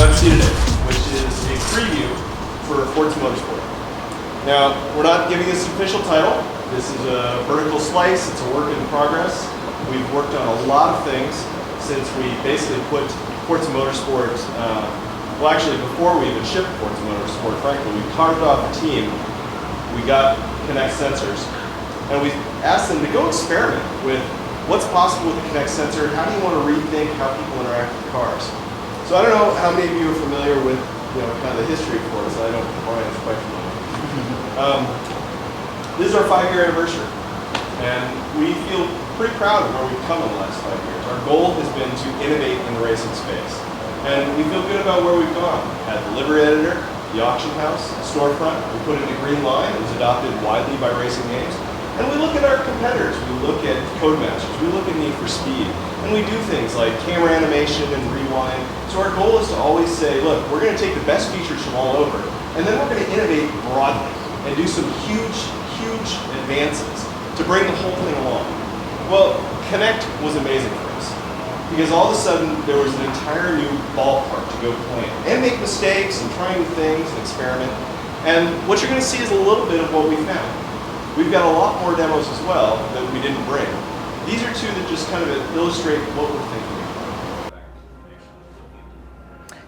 Untitled Chapter, which is a preview for Forza Motorsport. Now, we're not giving this an official title. This is a vertical slice. It's a work in progress. We've worked on a lot of things since we basically put Forza Motorsport, well actually before we even shipped Forza Motorsport, frankly, we carved off a team. We got Kinect sensors, and we asked them to go experiment with what's possible with the Kinect sensor. How do you want to rethink how people interact with cars? So I don't know how many of you are familiar with, kind of the history of Forza. I know Brian's quite familiar. This is our 5-year anniversary, and we feel pretty proud of where we've come in the last 5 years. Our goal has been to innovate in the racing space, and we feel good about where we've gone. Had the livery editor, the auction house, the storefront. We put in a green line. It was adopted widely by racing games. And we look at our competitors. We look at Codemasters. We look at Need for Speed. And we do things like camera animation and rewind. So our goal is to always say, look, we're going to take the best features from all over, and then we're going to innovate broadly and do some huge, huge advances to bring the whole thing along. Well, Kinect was amazing for us, because all of a sudden there was an entire new ballpark to go play in and make mistakes and try new things and experiment. And what you're going to see is a little bit of what we found. We've got a lot more demos as well that we didn't bring. These are two that just kind of illustrate what we're thinking about.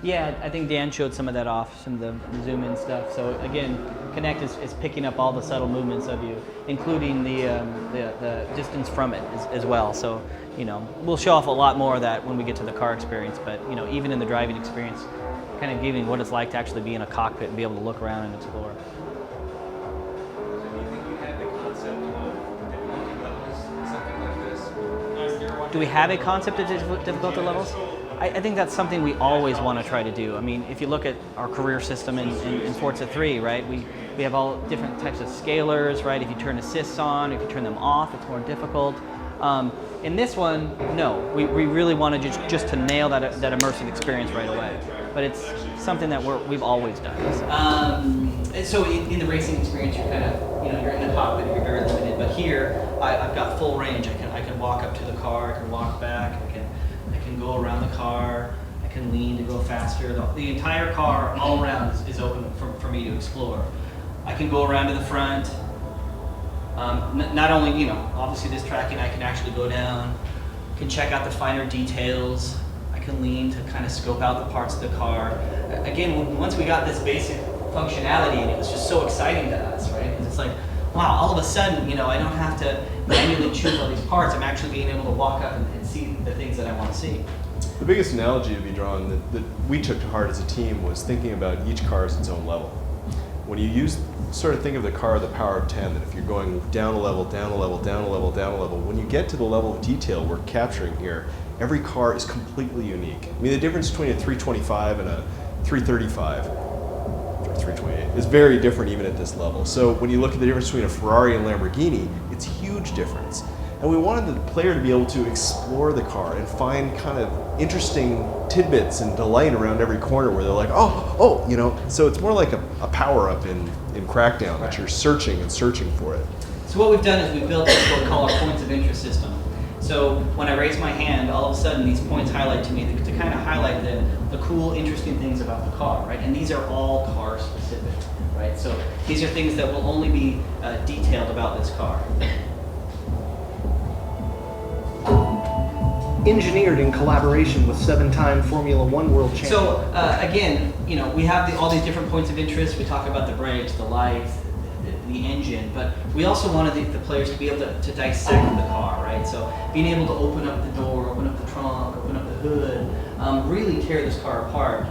Yeah, I think Dan showed some of that off, some of the zoom-in stuff. So again, Kinect is picking up all the subtle movements of you, including the distance from it as well. So we'll show off a lot more of that when we get to the car experience. But even in the driving experience, kind of giving what it's like to actually be in a cockpit and be able to look around and explore. Do we have a concept of difficulty levels? I think that's something we always want to try to do. I mean, if you look at our career system in Forza 3, right, we have all different types of scalars, right? If you turn assists on, if you turn them off, it's more difficult. In this one, no. We really want to just to nail that immersive experience right away. But it's something that we've always done. So in the racing experience, you're kind of, you're in the cockpit, you're very limited. But here, I've got full range. I can walk up to the car, I can walk back, I can go around the car, I can lean to go faster. The entire car all around is open for me to explore. I can go around to the front. Not only, obviously this tracking, I can actually go down, can check out the finer details. I can lean to kind of scope out the parts of the car. Again, once we got this basic functionality, and it was just so exciting to us, right? Because it's like, wow, all of a sudden, I don't have to manually choose all these parts. I'm actually being able to walk up and see the things that I want to see. The biggest analogy to be drawn that we took to heart as a team was thinking about each car as its own level. When you sort of think of the car the power of 10, that if you're going down a level, down a level, down a level, down a level, when you get to the level of detail we're capturing here, every car is completely unique. I mean, the difference between a 325 and a 335 or 328 is very different even at this level. So when you look at the difference between a Ferrari and Lamborghini, it's a huge difference. And we wanted the player to be able to explore the car and find kind of interesting tidbits and delight around every corner where they're like, so it's more like a power-up in Crackdown, that you're searching and searching for it. So what we've done is we've built what we call our points of interest system. So when I raise my hand, all of a sudden these points highlight to me to kind of highlight the cool, interesting things about the car, right? And these are all car specific, right? So these are things that will only be detailed about this car. Engineered in collaboration with 7-time Formula One world champion. So again, we have all these different points of interest. We talk about the brakes, the lights, the engine, but we also wanted the players to be able to dissect the car, right? So being able to open up the door, open up the trunk, open up the hood, really tear this car apart.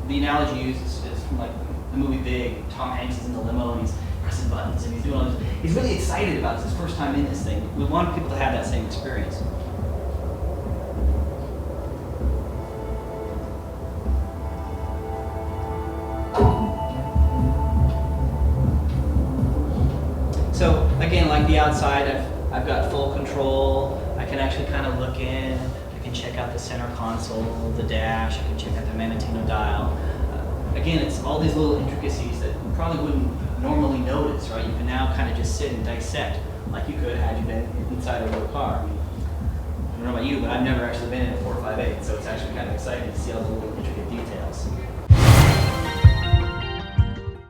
The analogy used is from like the movie Big. Tom Hanks is in the limo and he's pressing buttons and he's doing all this. He's really excited about this. His first time in this thing. We want people to have that same experience. So again, like the outside, I've got full control. I can actually kind of look in. I can check out the center console, the dash. I can check out the Manettino dial. Again, it's all these little intricacies that you probably wouldn't normally notice, right? You can now kind of just sit and dissect like you could had you been inside a real car. don't know about you, but I've never actually been in a 458, so it's actually kind of exciting to see all the little intricate details.